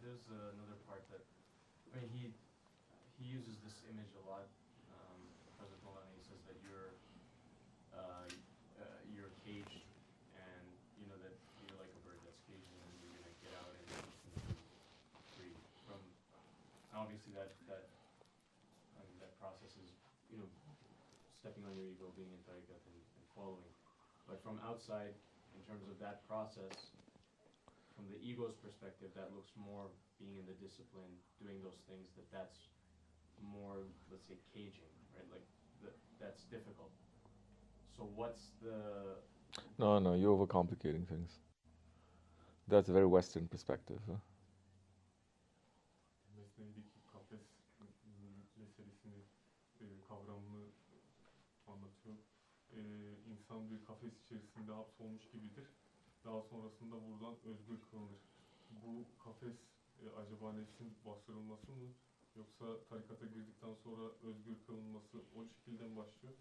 there's another part that, I mean, he uses this image a lot. President Molana, he says that you're caged, and you know that you're like a bird that's caged, and then you're gonna get out and be free from. Obviously, that process is, you know, stepping on your ego, being in tariqat and following. But from outside, in terms of that process, from the ego's perspective, that looks more being in the discipline, doing those things, that's more, let's say, caging, right? Like, that's difficult. So what's the... No, you're overcomplicating things. That's a very Western perspective. Huh? İnsan bir kafes içerisinde hapsolmuş gibidir. Daha sonrasında buradan özgür kılınır. Bu kafes acaba nefsin bastırılması mı? Yoksa tarikata girdikten sonra özgür kılınması o şekilde mi başlıyor?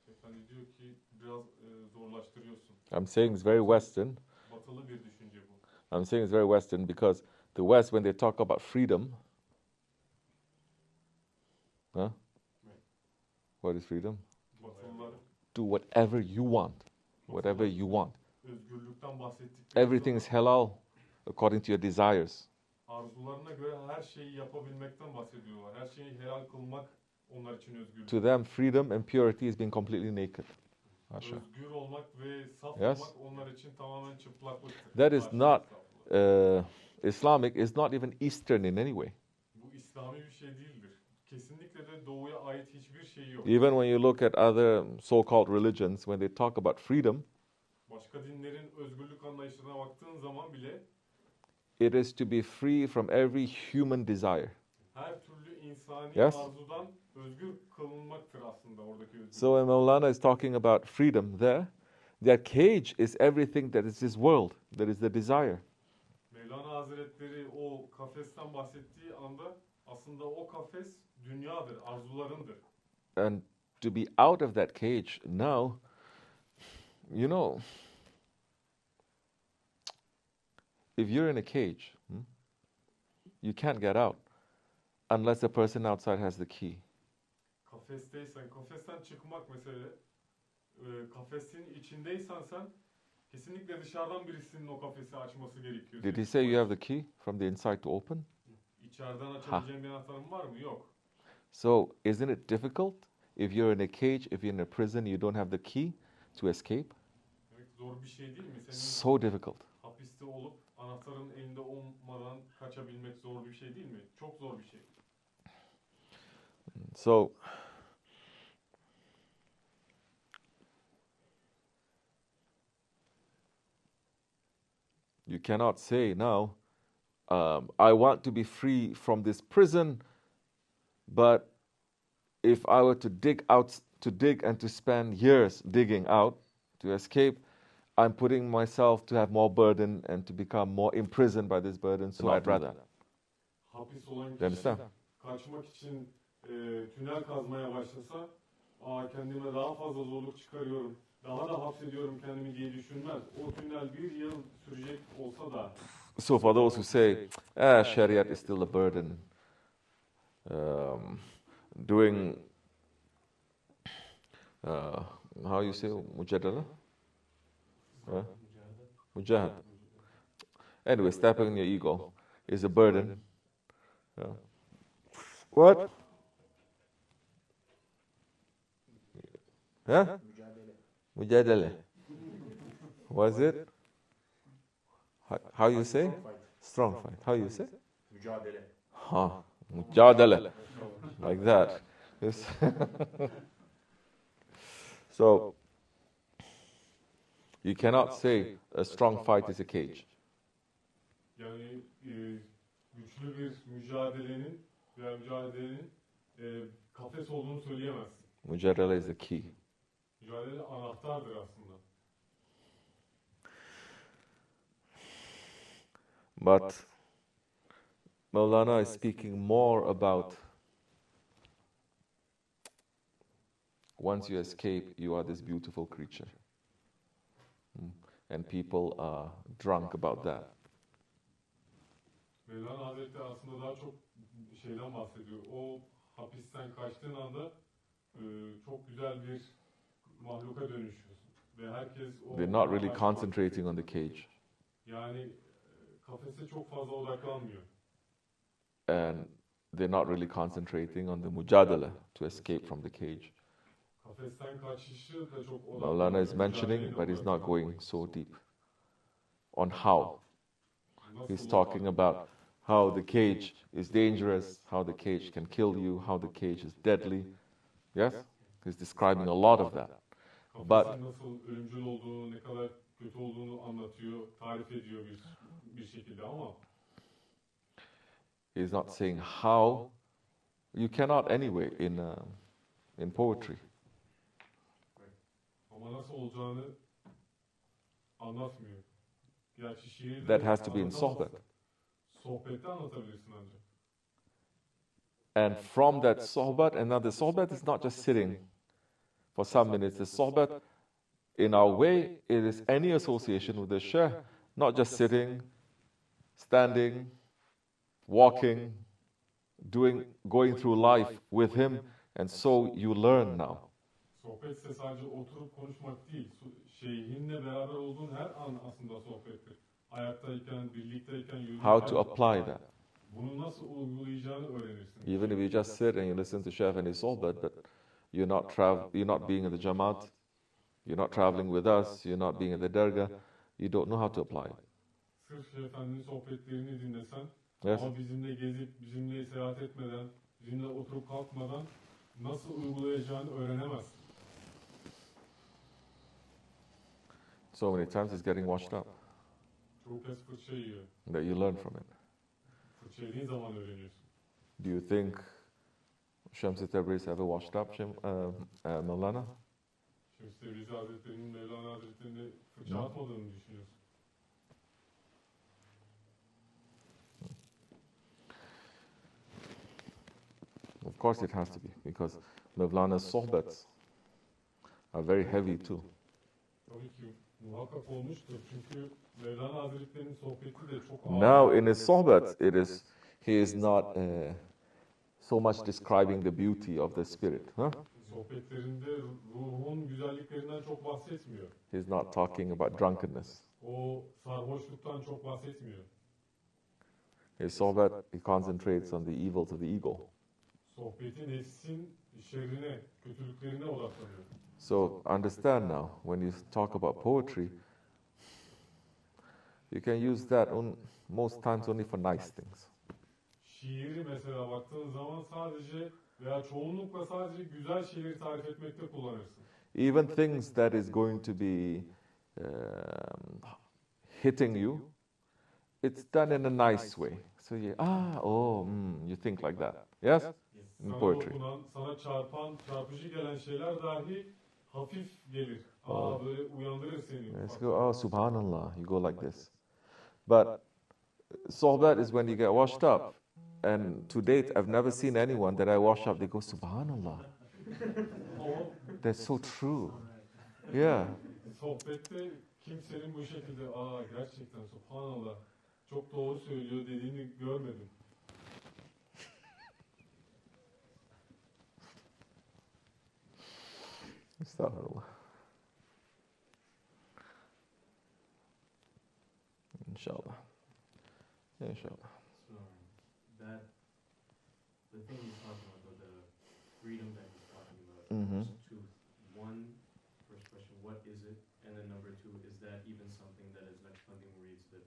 Efendi diyor ki biraz zorlaştırıyorsun. I'm saying it's very Western. Batılı bir düşünce bu. I'm saying it's very Western because the West, when they talk about freedom, huh? Right. What is freedom? Batılılar Do whatever you want. Whatever you want. Özgürlükten bahsettik. Everything is halal according to your desires. Arzularına göre her şeyi yapabilmekten bahsediyorlar. Her şeyi helal kılmak onlar için özgürlük. To them, freedom and purity is being completely naked. Özgür olmak ve saf Yes. olmak onlar için tamamen çıplaklıktır. That is not Islamic, is not even Eastern in any way. Bu İslami bir şey değildir. Kesinlikle de doğuya ait hiçbir şey yok. Even when you look at other so-called religions, when they talk about freedom, Başka dinlerin özgürlük anlayışına baktığın zaman bile it is to be free from every human desire. her türlü insani Yes. arzudan özgür kılınmaktır aslında oradaki özgürlük. So when Maulana is talking about freedom there, that cage is everything that is this world, that is the desire. Mevlana Hazretleri o kafesten bahsettiği anda aslında o kafes dünyadır, arzularındır. And to be out of that cage now, you know, if you're in a cage, you can't get out unless the person outside has the key. Kafesten çıkmak mesela, kafesin içindeysen sen, kesinlikle dışarıdan birisinin o kafesi açması gerekiyor. Did he say you have the key from the inside to open? İçeriden açabileceğin bir anahtarın var mı? Yok. So isn't it difficult if you're in a cage, if you're in a prison, you don't have the key to escape? Evet, zor bir şey değil mi? Senin So difficult. hapiste olup anahtarın elinde olmadan kaçabilmek zor bir şey değil mi? Çok zor bir şey. So you cannot say now, I want to be free from this prison, but if I were to dig and to spend years digging out to escape, I'm putting myself to have more burden and to become more imprisoned by this burden, so I'd rather. Hapis olan You kişi understand? kaçmak için tünel kazmaya başlasa, kendime daha fazla zorluk çıkarıyorum, daha da hapsediyorum kendimi diye düşünmez. O tünel bir yıl sürecek olsa da. So for those who say, Shariat is still a burden, doing, how you say, mujadala? Mujahad. Anyway, stepping on your ego is a burden. What? Huh? Mujadala. What is it? How you say? Strong fight. How you say? Mücadele. Mujadala. Like that. Yes. So, you cannot say a strong fight is a cage. Yani güçlü bir mücadelenin kafes olduğunu söyleyemezsin. Mujadala is the key. Mücadele anahtardır aslında. But Maulana is speaking more about once you escape, you are this beautiful creature. And people are drunk about that. Mevlana sohbette aslında daha çok şeyden bahsediyor. O hapisten kaçtığın anda çok güzel bir mahluka dönüşüyorsun. Ve herkes o... They're not really concentrating on the cage. Yani kafese çok fazla odaklanmıyor. And they're not really concentrating on the mujadala to escape from the cage. Kafesten kaçışı da çok Maulana is mentioning, but he's not going so deep on how. He's talking about how the cage is dangerous, how the cage can kill you, how the cage is deadly. Yes? He's describing a lot of that. But Kafesin nasıl ölümcül olduğunu, ne kadar kötü olduğunu anlatıyor, tarif ediyor bir şekilde ama he's not saying how. You cannot anyway in poetry. ama nasıl olacağını anlatmıyor. Gerçi şiirde That has to be in anlatamazsın. sohbet. Sohbette anlatabilirsin ancak. And from that sohbet, and now the sohbet is not just sitting for some minutes. The sohbet, in our way, it is any association with the Shaykh, not just sitting, standing, walking, going through life with him, and so you learn now. Sohbetse sadece oturup konuşmak değil, şeyhinle beraber olduğun her an aslında sohbettir. Ayaktayken, birlikteyken, yürürken... How to apply that. Bunu nasıl uygulayacağını öğrenirsin. Even if you just sit and you listen to Shaykh and his sohbet, but you're not being in the Jamaat, you're not traveling with us, you're not being at the dergah, you don't know how to apply it. Sırf Şeyh Efendi'nin sohbetlerini dinlesen, Yes. ama bizimle gezip, bizimle seyahat etmeden, bizimle oturup kalkmadan nasıl uygulayacağını öğrenemezsin. So many times it's getting washed up, Çoğu kez fırça yiyor. that you learn from it. Fırça yediğin zaman öğreniyorsun. Do you think Shamsi Tabriz ever washed up Maulana? Şimdi Tebrizi Hazretleri'nin, Mevlana Hazretleri'ne fırça atmadığını düşünüyorsun. Of course it has to be, because Mevlana's sohbets are very heavy too. Tabii ki muhakkak olmuştur. Çünkü Mevlana Hazretleri'nin sohbeti de çok ağır. Now in his sohbets, he is not so much describing the beauty of the spirit. Huh? Sohbetlerinde ruhun güzelliklerinden çok bahsetmiyor. He's not talking about drunkenness. O sarhoşluktan çok bahsetmiyor. His sohbet, he concentrates on the evils of the ego. Sohbeti nefsin şerrine, kötülüklerine odaklanıyor. So understand now, when you talk about poetry, you can use that most times only for nice things. Şiiri mesela baktığın zaman sadece veya çoğunlukla sadece güzel şeyleri tarif etmekte kullanırsın. Even things that is going to be hitting you, it's done in a nice way. So you think like that. Yes? In Sana poetry. dokunan, sana çarpan, çarpıcı gelen şeyler dahi hafif gelir. Böyle uyandırır seni. Let's go, subhanallah, you go like this. But sohbet is when you get washed up. And to date, I've never seen anyone that I wash up, they go, subhanallah. That's so true. Yeah. Sohbette kimsenin bu şekilde gerçekten subhanallah çok doğru söylüyor dediğini görmedim. Astaghfirullah. Inshallah. Inshallah. So that the thing he's talking about, the freedom that he's talking about, Mhm. there's two. One, first question, what is it? And then number two, is that even something that, as next funding reads, that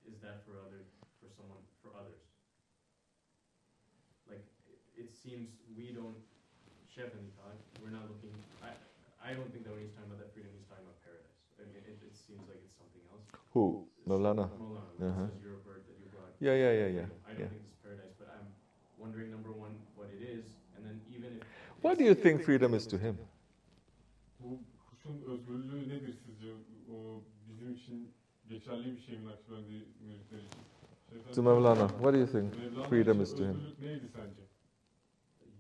is that for others? Like, it seems we don't, Chef and Todd, we're not looking, I don't think that when he's talking about that freedom, he's talking about paradise. I mean, it seems like it's something else. Who? Maulana? Maulana, Uh-huh. this is your word that you brought. Yeah. I don't Yeah. think it's paradise, but I'm wondering, number one, what it is, and then even if... What do you think freedom is to him? Bu kuşun özgürlüğü nedir sizce? O bizim için geçerli bir şey mi Nakşibendi müritleri için? To Maulana, what do you think Mevlana freedom için is to him? özgürlük neydi sence?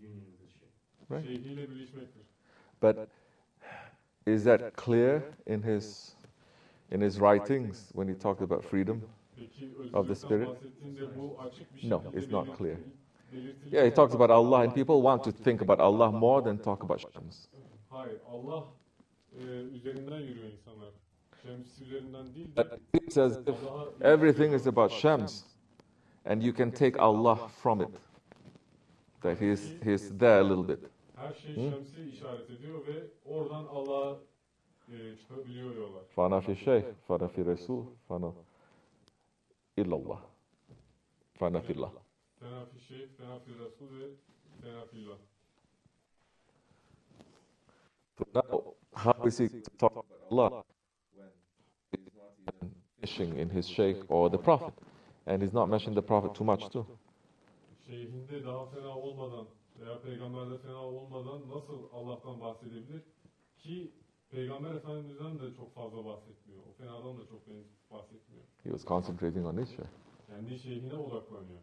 Union with this shit. Right. Şeyhiyle birleşmektir. But is that clear in his writings when he talked about freedom? Peki of the özgürlükten spirit? bahsettiğinde bu açık bir No, şekilde it's not clear. belirtiliyor. Yeah, he talks about Allah, and people want to think about Allah more than talk about Shams. Hayır, Allah üzerinden yürüyor insanlar. Şems üzerinden değil de It says Allah'a everything is about Shams, and you can take Allah from it. That he's there a little bit. her şey Şems'i işaret ediyor ve oradan Allah'a çıkabiliyor yollar. Fana fi şeyh, fana fi resul, fana illallah. Fana fillah. Fena fi şeyh, fena fi Resul ve fena fillah. So now, how is he to talk about Allah when he's not even mentioning in his sheikh or the Prophet? And he's not mentioning the Prophet too much too. Şeyhinde daha fena olmadan veya peygamberde fena olmadan nasıl Allah'tan bahsedebilir ki Peygamber Efendimiz'den de çok fazla bahsetmiyor. O fenadan da çok bahsetmiyor. He was concentrating on his sheikh. Kendi şeyhine odaklanıyor.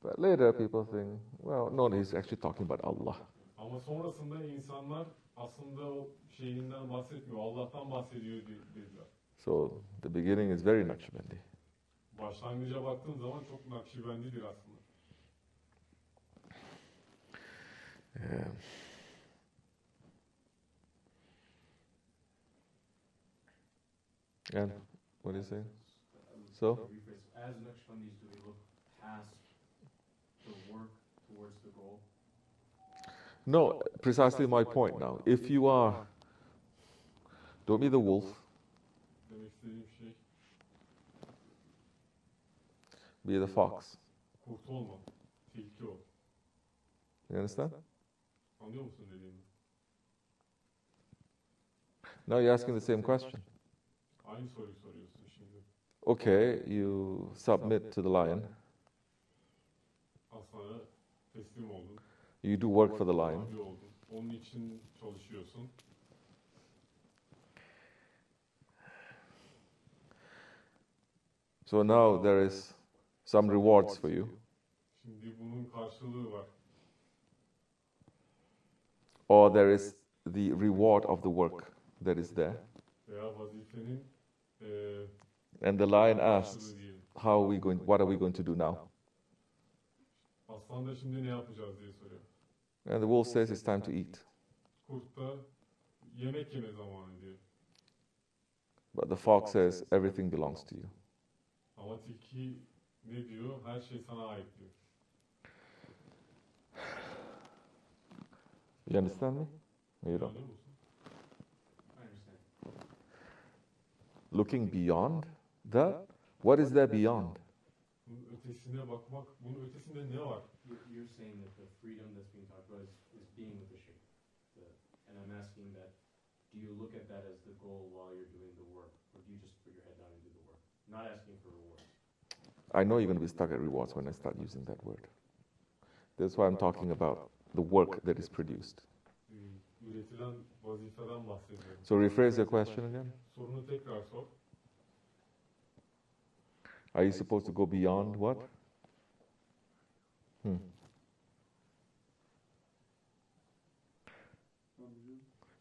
But later people think, well, no, he's actually talking about Allah. Ama sonrasında insanlar aslında o şeyhinden bahsetmiyor, Allah'tan bahsediyor dediler. So the beginning is very Naqshbandi. Başlangıca baktığın zaman çok Nakşibendidir aslında. Yeah. And what do you say? So? As Naqshbandis, do we look past the work towards the goal? No, precisely my point now. If you are, don't be the wolf, Demek istediğim şey be the fox. kurt olma, tilki ol. You understand? Anlıyor musun dediğimi? Now you're asking the same question. Aynı soruyu soruyorsun şimdi. Okay, you submit to the lion. Aslana teslim oldun, You do work for the lion. tabi oldun. Onun için çalışıyorsun. So now there is some rewards for you. Şimdi bunun karşılığı var. Or there is the reward of the work that is there. Veya vazifenin And the lion asks, karşılığı diyelim. what are we going to do now? Aslan da şimdi ne yapacağız diye soruyor. And the wolf says it's time to eat. Kurt da yemek yeme zamanı diyor. But the fox says everything belongs to you. Ama tilki ne diyor? Her şey sana ait diyor. You understand me? No, you don't. Anlıyor musun? I understand. Looking beyond that, what is there beyond? Bunun ötesine bakmak, bunun ötesinde ne var? You're saying that the freedom that's being talked about is being with the sheikh. And I'm asking that, do you look at that as the goal while you're doing the work? Or do you just put your head down and do the work? Not asking for rewards. I know you're going to be stuck at rewards when I start using that word. That's why I'm talking about the work that is produced. Üretilen vazifeden bahsediyorum. So rephrase your question again. Sorunu tekrar sor. Are you supposed to go beyond what?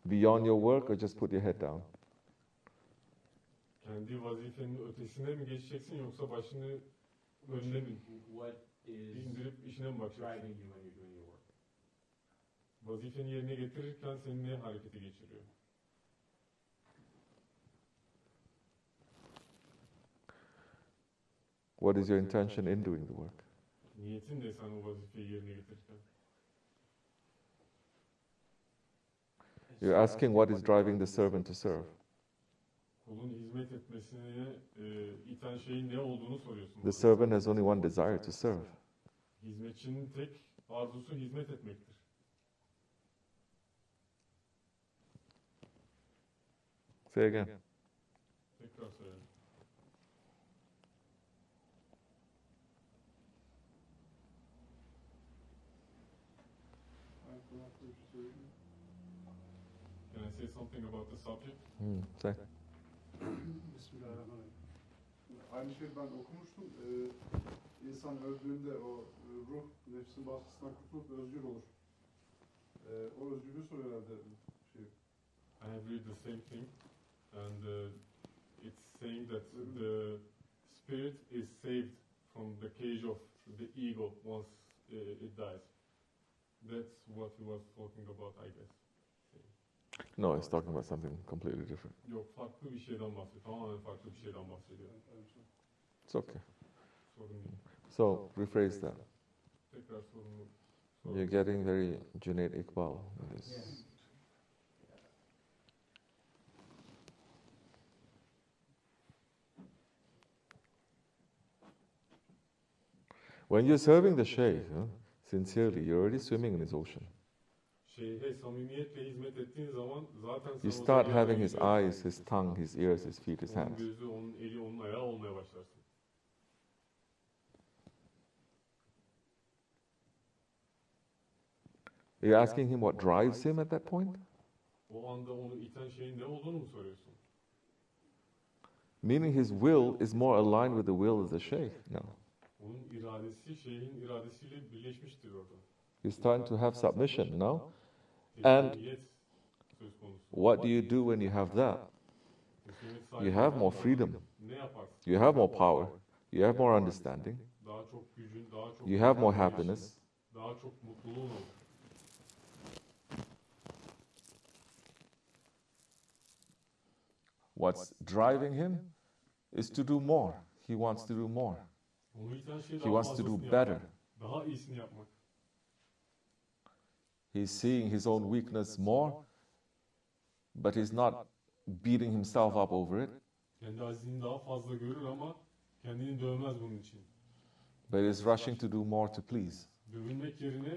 Beyond your work, or just put your head down? Kendi vazifenin ötesine mi geçeceksin yoksa başını önüne mi What is indirip işine mi bakacaksın? driving you when you're doing your work? Vazifeni yerine getirirken seni ne harekete geçiriyor? What is your intention in doing the work? Niyetin ne sen o vazifeyi yerine getirirken? You're asking what is driving the servant to serve. Kulun hizmet etmesine iten şeyin ne olduğunu soruyorsun. The servant has only one desire to serve. Hizmetçinin tek arzusu hizmet etmektir. Say again. Tekrar söyle. Can I say something about the subject? Say. Bismillahirrahmanirrahim. Aynı şeyi ben okumuştum. İnsan öldüğünde o ruh nefsin baskısından kurtulup özgür olur. O özgürlüğü soruyor herhalde. I have read the same thing, and it's saying that the spirit is saved from the cage of the ego once it dies. That's what he was talking about, I guess. No, he's talking about something completely different. Yok, farklı bir şeyden bahsediyor. Tamamen farklı bir şeyden bahsediyor. It's okay. Sorun değil. So, rephrase that. Tekrar sorunu. You're getting very Junaid Iqbal with this. Yes. When you're serving the Shaykh, sincerely, you're already swimming in his ocean. Şeyhe samimiyetle hizmet ettiğin zaman zaten You sen o start deryadan having his yüzüyorsun. eyes, his tongue, his ears, his feet, his Onun hands. gözü, onun eli, onun ayağı olmaya başlarsın. You're asking him what drives him at that point? O anda onu iten şeyin ne olduğunu mu soruyorsun? Meaning his will is more aligned with the will of the Shaykh. No. Onun iradesi şeyhin iradesiyle birleşmiştir orada. He's starting to have submission, no? And Teslimiyet söz konusu. what do you do when you have that? Teslimiyet You sahibi have more olan freedom. ne yaparsın? You have more power. You have more understanding. Daha çok gücün, daha çok You have more yaşın, happiness. daha çok mutluluğun olur. What's driving him is to do more. He wants to do more. Onu iten şey He daha wants to do fazlasını better. yapmak. Daha iyisini yapmak. He's seeing his own weakness more, but he's not beating himself up over it, Kendi azizliğini daha fazla görür ama kendini dövmez bunun için. but is rushing to do more to please. Dövülmek yerine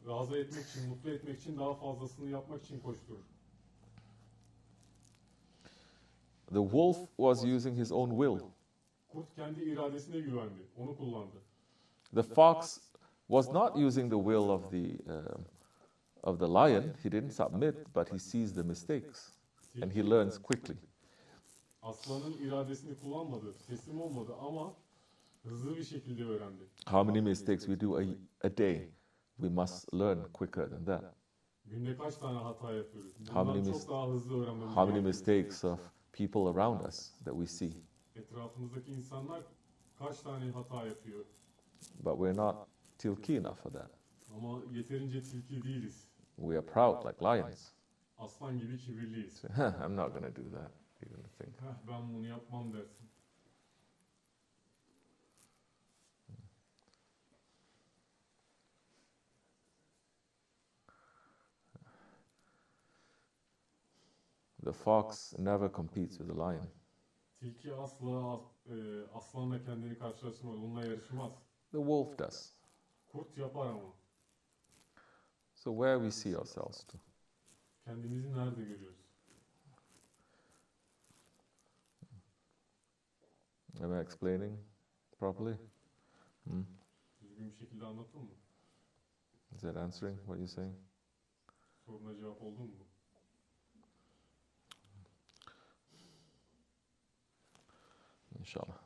razı etmek için, mutlu etmek için daha fazlasını yapmak için koşturur. The wolf was using his own will. Kurt kendi iradesine güvendi. Onu kullandı. The fox was not using the will of the lion. He didn't submit, but he sees the mistakes and he learns quickly. Aslanın iradesini kullanmadı, teslim olmadı ama hızlı bir şekilde öğrendi. How many mistakes we do a day? We must learn quicker than that. Günde kaç tane hata yapıyoruz? How many Bundan mis- çok daha hızlı öğrenmemiz How many gerekiyor. mistakes of people around us that we see, Etrafımızdaki insanlar kaç tane hata yapıyor? but we're not tilki enough for that. Ama yeterince tilki değiliz. We are proud like lions. Aslan gibi kibirliyiz. I'm not going to do that. You're going to think. Ben bunu yapmam dersin. The fox never competes with the lion. Tilki asla aslanla kendini karşılaştırmaz, onunla yarışmaz. The wolf does. Kurt yapar ama. So where we see ourselves to. Kendimizi nerede görüyoruz? Am I explaining properly? Düzgün bir şekilde anlattın mı? Is that answering what you're saying? Soruna cevap oldu mu? Inshallah.